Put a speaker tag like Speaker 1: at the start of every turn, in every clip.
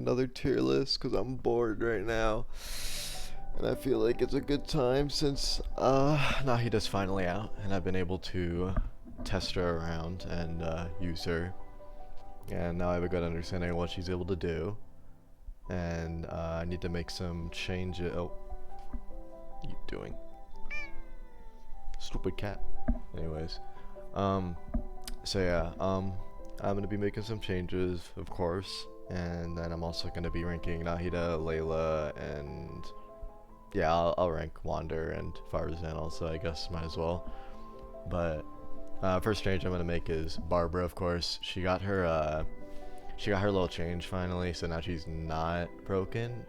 Speaker 1: Another tier list because I'm bored right now. And I feel like it's a good time since Nahida's finally out and I've been able to test her around and use her. And now I have a good understanding of what she's able to do. And I need to make some changes. Oh, what are you doing? Stupid cat. Anyways, so yeah, I'm gonna be making some changes, of course, and then I'm also gonna be ranking Nahida, Layla, and yeah, I'll rank Wander and Faruzan also, I guess, might as well. But first change I'm gonna make is Barbara, of course. She got her little change finally, so now she's not broken.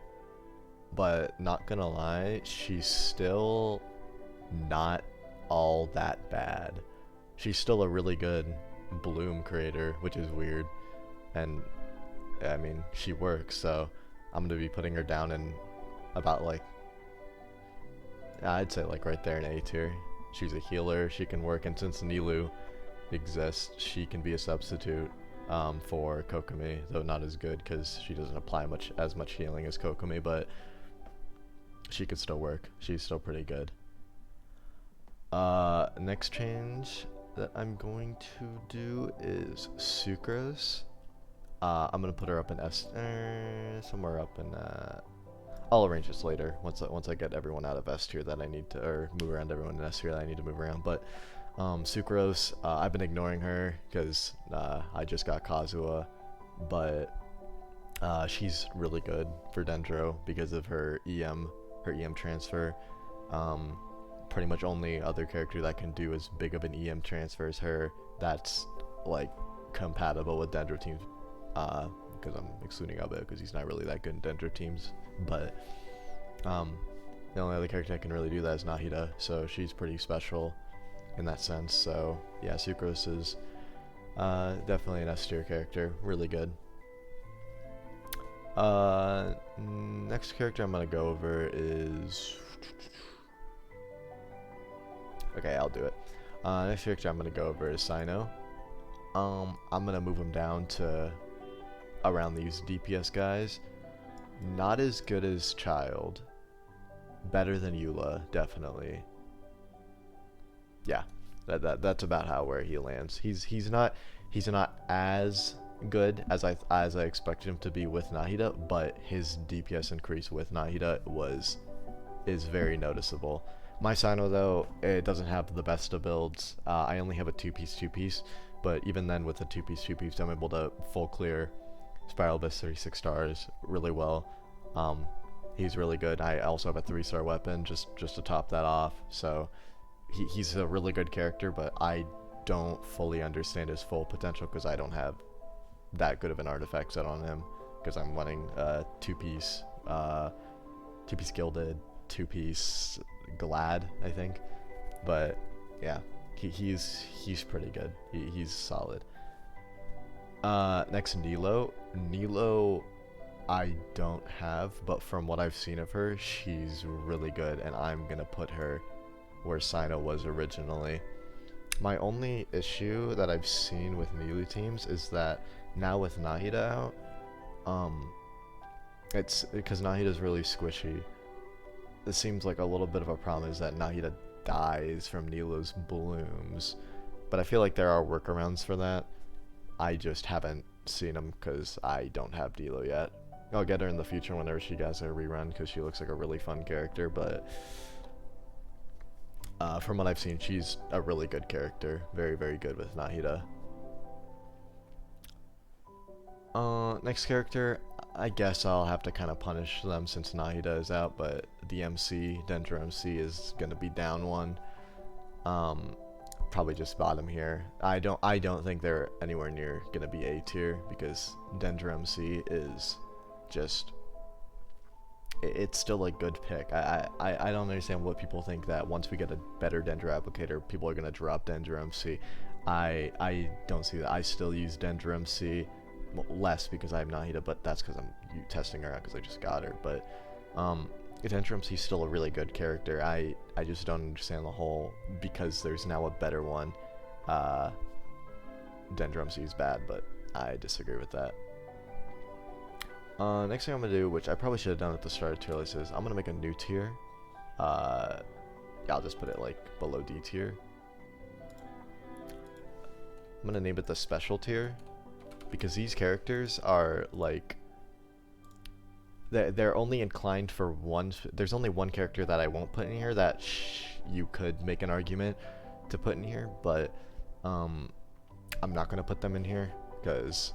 Speaker 1: But not gonna lie, she's still not all that bad. She's still a really good bloom creator, which is weird. And I mean, she works, so I'm gonna be putting her down in about like, I'd say like right there in A tier. She's a healer, she can work, and since Nilou exists, she can be a substitute for Kokomi, though not as good because she doesn't apply as much healing as Kokomi, but she could still work. She's still pretty good. Next change that I'm going to do is Sucrose. I'm gonna put her up in S, somewhere up in. I'll arrange this later once I get everyone out of S tier that I need to, or move around everyone in S tier that I need to move around. But Sucrose, I've been ignoring her because I just got Kazuha, but she's really good for Dendro because of her EM transfer. Pretty much only other character that can do as big of an EM transfer as her that's like compatible with Dendro teams, because I'm excluding Abe because he's not really that good in Dendro teams, but the only other character that can really do that is Nahida, so she's pretty special in that sense. So yeah, Sucrose is definitely an S tier character, really good. Next character I'm gonna go over is, okay, I'll do it. Next character I'm gonna go over is Sino. I'm gonna move him down to around these DPS guys. Not as good as Child. Better than Eula, definitely. Yeah, that's about where he lands. He's not as good as I expected him to be with Nahida, but his DPS increase with Nahida is very noticeable. My Sino though, it doesn't have the best of builds. I only have a two-piece, but even then with a two-piece, I'm able to full clear Spiral Abyss 36 stars really well. He's really good. I also have a 3-star weapon just to top that off. So he's a really good character, but I don't fully understand his full potential because I don't have that good of an artifact set on him because I'm running two-piece gilded, two-piece glad, I think. But yeah, he's pretty good. He's solid. Next, Nilou I don't have, but from what I've seen of her, she's really good, and I'm gonna put her where Sino was originally. My only issue that I've seen with Nilou teams is that now with Nahida out, it's because Nahida's really squishy. It seems like a little bit of a problem is that Nahida dies from Nilou's blooms, but I feel like there are workarounds for that. I just haven't seen them because I don't have Nilou yet. I'll get her in the future whenever she gets a rerun because she looks like a really fun character, but from what I've seen, she's a really good character. Very, very good with Nahida. Next character, I guess I'll have to kind of punish them since Nahida is out, but the MC, Dendro MC, is gonna be down one. Probably just bottom here. I don't think they're anywhere near gonna be A tier because Dendro MC is just, it's still a good pick. I don't understand what people think that once we get a better Dendro applicator, people are gonna drop Dendro MC. I don't see that. I still use Dendro MC less because I have Nahida, but that's because I'm testing her out because I just got her. But Dendro MC is still a really good character. I just don't understand the whole, because there's now a better one, Dendro MC is bad, but I disagree with that. Next thing I'm gonna do, which I probably should have done at the start of tier list, is I'm gonna make a new tier. Yeah, I'll just put it like below D tier. I'm gonna name it the special tier because these characters are like they're only inclined for one. There's only one character that I won't put in here that you could make an argument to put in here, but I'm not gonna put them in here because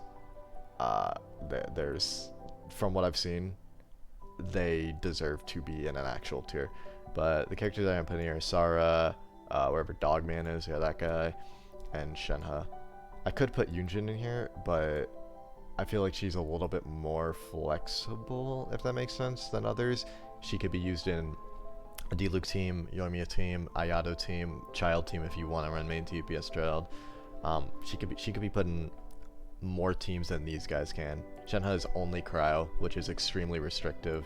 Speaker 1: there's, from what I've seen, they deserve to be in an actual tier. But the characters that I'm putting here are Sara, wherever Dogman is, yeah, that guy, and Shenhe. I could put Yunjin in here, but I feel like she's a little bit more flexible, if that makes sense, than others. She could be used in a Diluc team, Yoimiya team, Ayato team, Child team if you want to run main DPS Child. She could be put in more teams than these guys can. Shenhe is only Cryo, which is extremely restrictive.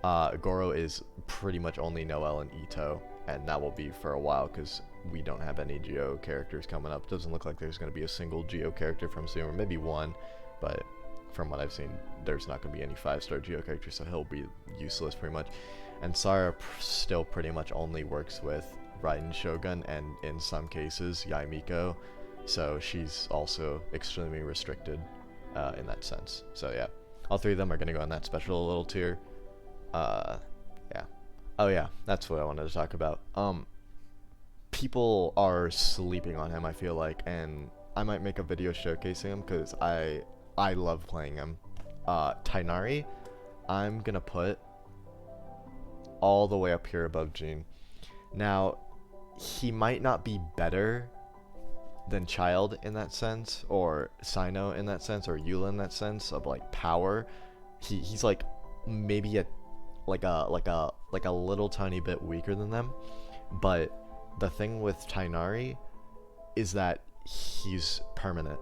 Speaker 1: Goro is pretty much only Noelle and Ito, and that will be for a while because we don't have any Geo characters coming up. Doesn't look like there's going to be a single Geo character from soon, or maybe one, but from what I've seen, there's not going to be any 5-star Geo characters, so he'll be useless pretty much. And Sara still pretty much only works with Raiden Shogun and in some cases Yaimiko, so she's also extremely restricted in that sense. So yeah, all three of them are going to go in that special little tier. Yeah. Oh yeah, that's what I wanted to talk about. People are sleeping on him, I feel like, and I might make a video showcasing him because I love playing him. Tighnari, I'm gonna put all the way up here above Jean. Now, he might not be better than Child in that sense, or Sino in that sense, or Eula in that sense of like power. He's like maybe a little tiny bit weaker than them, but the thing with Tighnari is that he's permanent.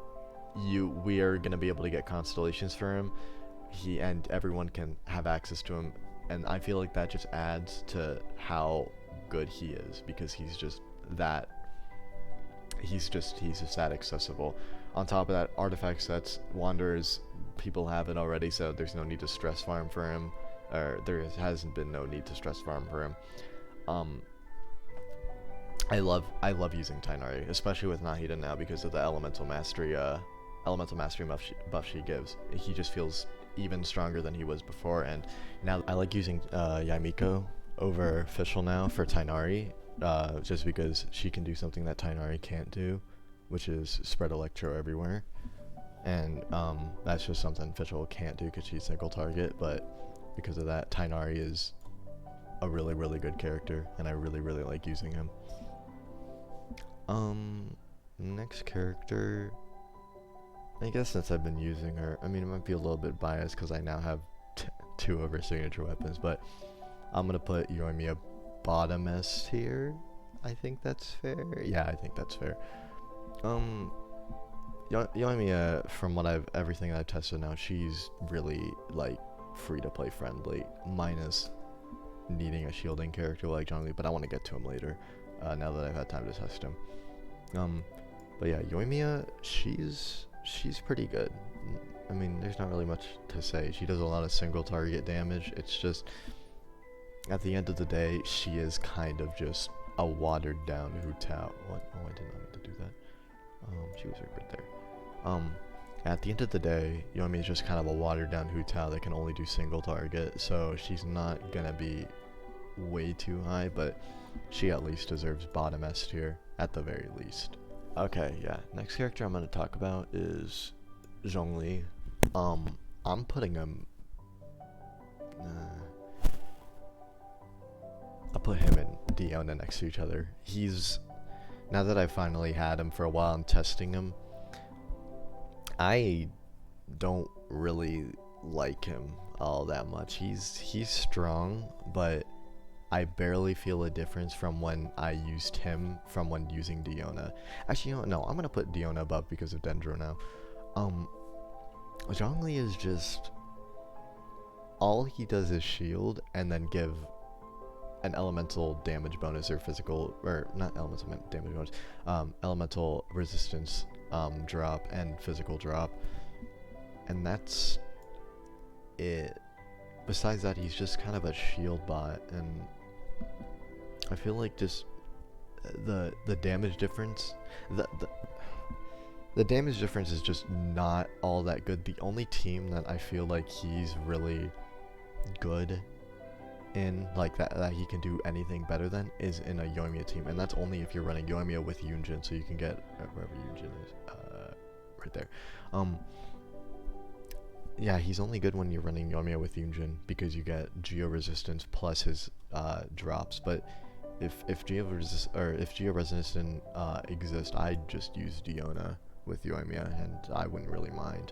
Speaker 1: We are gonna be able to get constellations for him. And everyone can have access to him, and I feel like that just adds to how good he is because he's just that accessible. On top of that, artifact sets, Wanderers, people have it already, so there's no need to stress farm for him, or there hasn't been no need to stress farm for him. I love using Tighnari, especially with Nahida now because of the elemental mastery buff she gives. He just feels even stronger than he was before, and now I like using Yaimiko over Fischl now for Tighnari, just because she can do something that Tighnari can't do, which is spread Electro everywhere, and that's just something Fischl can't do because she's single target, but because of that, Tighnari is a really, really good character, and I really, really like using him. Next character, I guess since I've been using her, I mean, it might be a little bit biased because I now have 2 of her signature weapons, but I'm gonna put Yoimiya bottomest here. I think that's fair. Yeah, I think that's fair. Yoimiya, from everything I've tested now, she's really like free to play friendly, minus needing a shielding character like Zhongli, but I want to get to him later, now that I've had time to test him. But yeah, Yoimiya, she's pretty good. I mean, there's not really much to say. She does a lot of single target damage. It's just, at the end of the day, she is kind of just a watered down Hu Tao. What? Oh, I did not mean to do that. She was right there. At the end of the day, Yoimiya is just kind of a watered down Hu Tao that can only do single target, so she's not gonna be way too high, but she at least deserves bottom S tier, at the very least. Okay, yeah, next character I'm gonna talk about is Zhongli. I'm putting him, I'll put him and Diona next to each other. Now that I've finally had him for a while and testing him, I don't really like him all that much. He's strong, but I barely feel a difference from when I used him from when using Diona. Actually, you know what? No, I'm gonna put Diona above because of Dendro now. Zhongli is just, all he does is shield and then give an elemental damage bonus or physical, or not elemental damage bonus, elemental resistance drop and physical drop, and that's besides that, he's just kind of a shield bot, and I feel like just the damage difference, the damage difference is just not all that good. The only team that I feel like he's really good in, like that he can do anything better than, is in a Yoimiya team, and that's only if you're running Yoimiya with Yunjin, so you can get wherever Yunjin is, right there. Yeah, he's only good when you're running Yoimiya with Yunjin because you get geo resistance plus his drops. But if geo resistance exists, I'd just use Diona with Yoimiya, and I wouldn't really mind.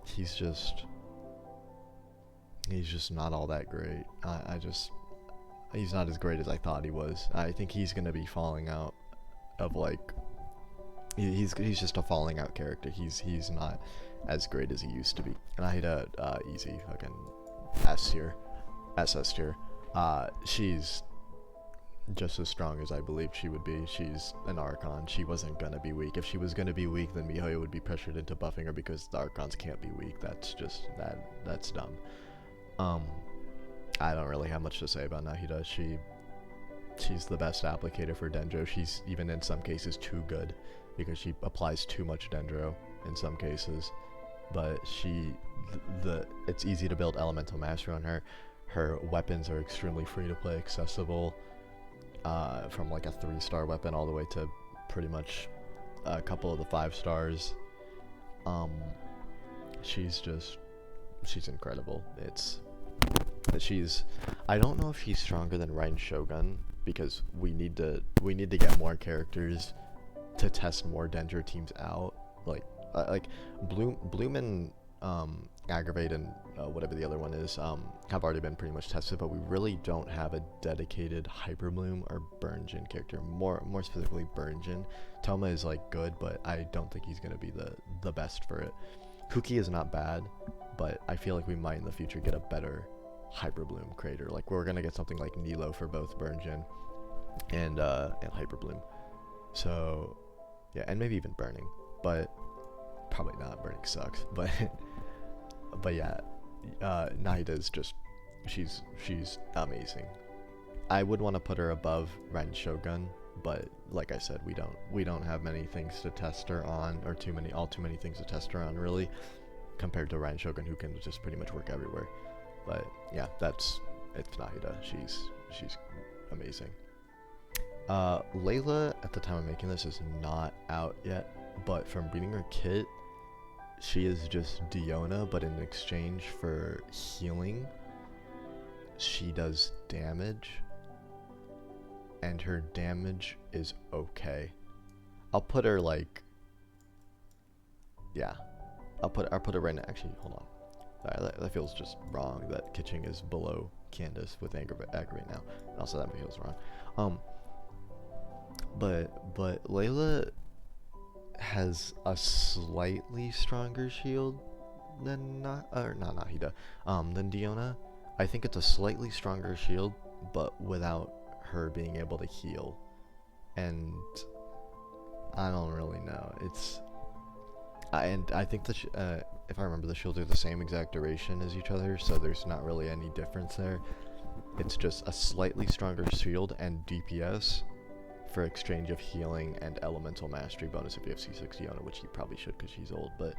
Speaker 1: He's just not all that great. He's not as great as I thought he was. I think he's gonna be falling out of, like, he's just a falling out character. He's not as great as he used to be. And Nahida, easy fucking SS tier. She's just as strong as I believed she would be. She's an archon. She wasn't gonna be weak. If she was gonna be weak, then Mihoyo would be pressured into buffing her, because the archons can't be weak. That's just that's dumb. I don't really have much to say about Nahida. She's the best applicator for Dendro. She's even in some cases too good, because she applies too much Dendro in some cases. But it's easy to build elemental mastery on her. Her weapons are extremely free to play, accessible, from like a 3-star weapon all the way to pretty much a couple of the 5 stars. She's incredible. I don't know if she's stronger than Rain Shogun, because we need to get more characters to test more Dendro teams out. Like Bloom and Aggravate and whatever the other one is have already been pretty much tested, but we really don't have a dedicated Hyper Bloom or Burnjin character. More specifically Burnjin. Toma is like good, but I don't think he's gonna be the best for it. Kuki is not bad, but I feel like we might in the future get a better Hyper Bloom creator. Like, we're gonna get something like Nilou for both Burnjin and Hyper Bloom. So yeah, and maybe even Burning, but probably not. Burning sucks. But yeah, Nahida is just she's amazing. I would want to put her above Ren Shogun, but like I said, we don't have many things to test her on, or too many things to test her on, really, compared to Ren Shogun, who can just pretty much work everywhere. But yeah, it's Nahida. She's amazing. Layla, at the time of making this, is not out yet, but from reading her kit, she is just Diona, but in exchange for healing, she does damage, and her damage is okay. I'll put her like, yeah, I'll put her right now. Actually, hold on. Sorry, that feels just wrong that Kiching is below Candace with Aggravate now. And also that feels wrong. But Layla has a slightly stronger shield than not Nahida, than Diona. I think it's a slightly stronger shield, but without her being able to heal. And I don't really know. I think if I remember, the shields are the same exact duration as each other, so there's not really any difference there. It's just a slightly stronger shield and DPS for exchange of healing and elemental mastery bonus if you have C6 Diona, which you probably should because she's old, but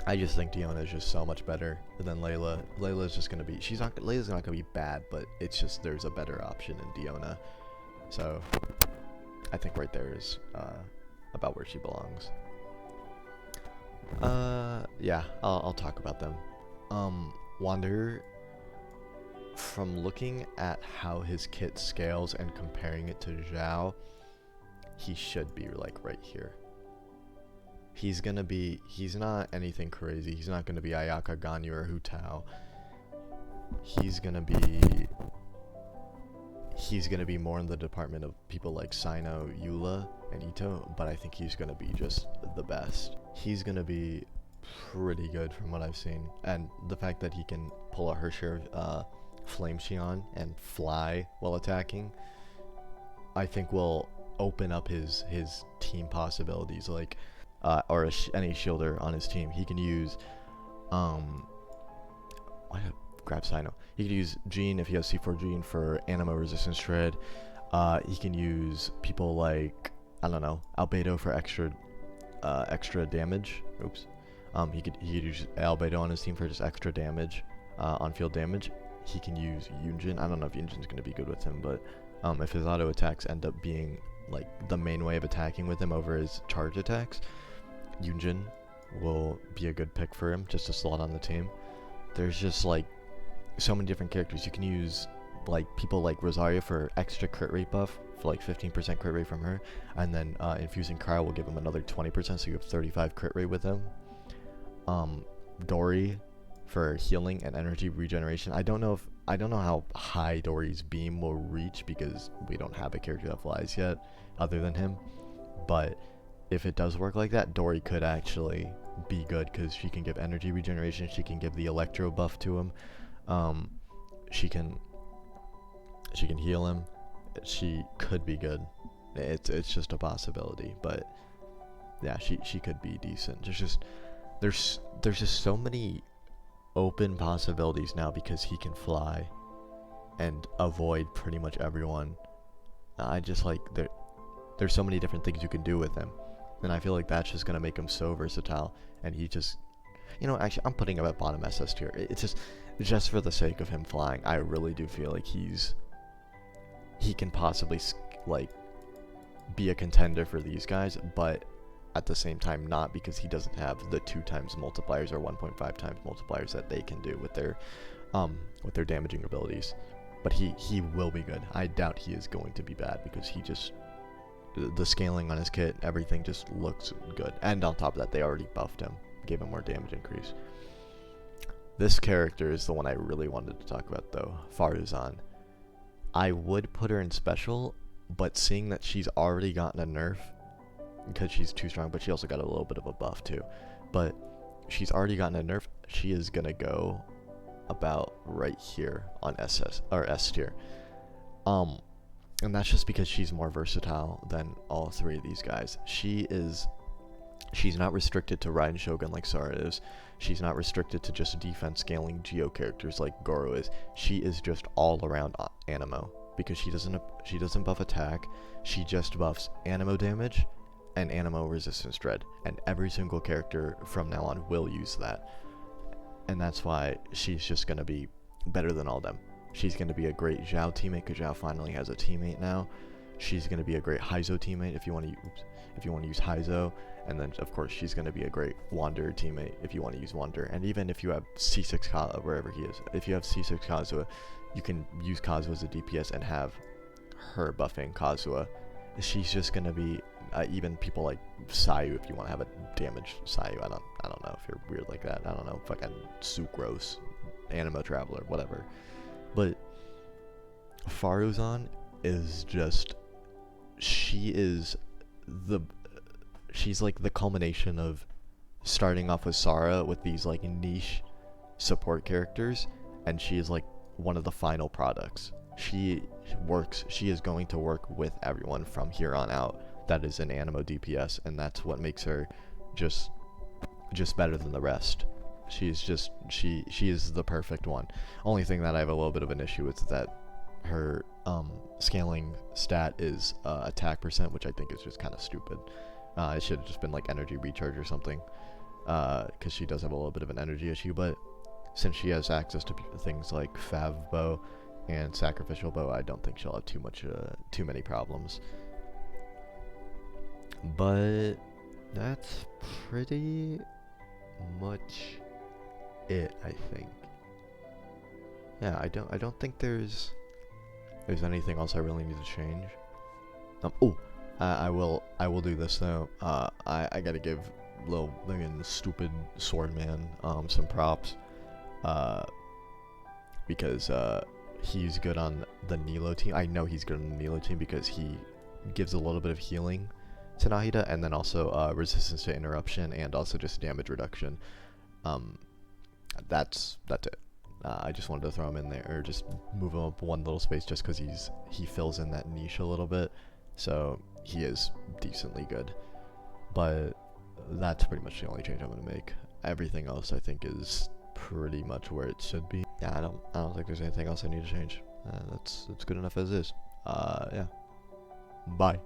Speaker 1: I just think Diona is just so much better than Layla. Layla's just gonna be, Layla's not gonna be bad, but it's just there's a better option in Diona. So I think right there is about where she belongs. Yeah, I'll talk about them. Wanderer, from looking at how his kit scales and comparing it to Zhao, he should be like right here. He's not anything crazy. He's not gonna be Ayaka, Ganyu, or Hu Tao. He's gonna be more in the department of people like Sino, Eula, and Ito, but I think he's gonna be just the best. He's gonna be pretty good from what I've seen, and the fact that he can pull out her share of Flame Xion and fly while attacking, I think will open up his team possibilities, like any shielder on his team. He can use Um, why did I grab Sino? He could use Gene if he has C4 Gene for Animo Resistance Shred. He can use people like, I don't know, Albedo for extra damage. Oops. He could use Albedo on his team for just extra damage, on field damage. He can use Yunjin. I don't know if Yunjin's gonna be good with him, but if his auto attacks end up being like the main way of attacking with him over his charge attacks, Yunjin will be a good pick for him just to slot on the team. There's just like so many different characters. You can use like people like Rosaria for extra crit rate buff for like 15% crit rate from her, and then infusing Cryo will give him another 20%, so you have 35 crit rate with him. Dory for healing and energy regeneration. I don't know how high Dory's beam will reach because we don't have a character that flies yet other than him, but if it does work like that, Dory could actually be good because she can give energy regeneration, she can give the electro buff to him, she can heal him. She could be good. It's just a possibility, but yeah, she could be decent. There's just so many open possibilities now because he can fly and avoid pretty much everyone. I just like there's so many different things you can do with him, and I feel like that's just gonna make him so versatile. And he just, actually I'm putting him at bottom SS tier. It's just for the sake of him flying. I really do feel like he can possibly like be a contender for these guys, but at the same time not, because he doesn't have the 2 times multipliers or 1.5 times multipliers that they can do with their damaging abilities. But he will be good. I doubt he is going to be bad because the scaling on his kit, everything just looks good. And on top of that, they already buffed him, gave him more damage increase. This character is the one I really wanted to talk about though, Faruzan. I would put her in special, but seeing that she's already gotten a nerf because she's too strong, but she also got a little bit of a buff too, but she's already gotten a nerf, she is gonna go about right here on SS or S tier. And that's just because she's more versatile than all 3 of these guys. She's not restricted to Raiden Shogun like Sara is. She's not restricted to just defense scaling Geo characters like Goro is. She is just all around Animo because she doesn't buff attack. She just buffs Animo damage and Animo resistance dread, and every single character from now on will use that. And that's why she's just gonna be better than all of them. She's gonna be a great Zhao teammate because Zhao finally has a teammate now. She's gonna be a great Heizo teammate if you want to use Heizo, and then of course she's gonna be a great Wanderer teammate if you want to use Wanderer. And even if you have C6 Kazuha, wherever he is, if you have C6 Kazuha, you can use Kazuha as a DPS and have her buffing Kazuha. She's just gonna be even people like Sayu if you want to have a damaged Sayu. I don't know if you're weird like that. I don't know, fucking Sucrose, Dendro Traveler, whatever. But Faruzan is just, she's like the culmination of starting off with Sara with these like niche support characters, and she is like one of the final products. She is going to work with everyone from here on out that is an Animo DPS, and that's what makes her just better than the rest. She is the perfect one. Only thing that I have a little bit of an issue with is that her scaling stat is attack percent, which I think is just kind of stupid. It should have just been like energy recharge or something, because she does have a little bit of an energy issue. But since she has access to things like Fav Bow and Sacrificial Bow, I don't think she'll have too many problems. But that's pretty much it, I think. Yeah, I don't think there's anything else I really need to change. I will do this though. I gotta give little stupid Swordman some props, because he's good on the Nilou team. I know he's good on the Nilou team because he gives a little bit of healing to Nahida, and then also resistance to interruption, and also just damage reduction. That's it. I just wanted to throw him in there, or just move him up one little space, just because he fills in that niche a little bit. So he is decently good. But that's pretty much the only change I'm gonna make. everything else I think is pretty much where it should be. Yeah, I don't think there's anything else I need to change. That's good enough as is. Yeah. Bye.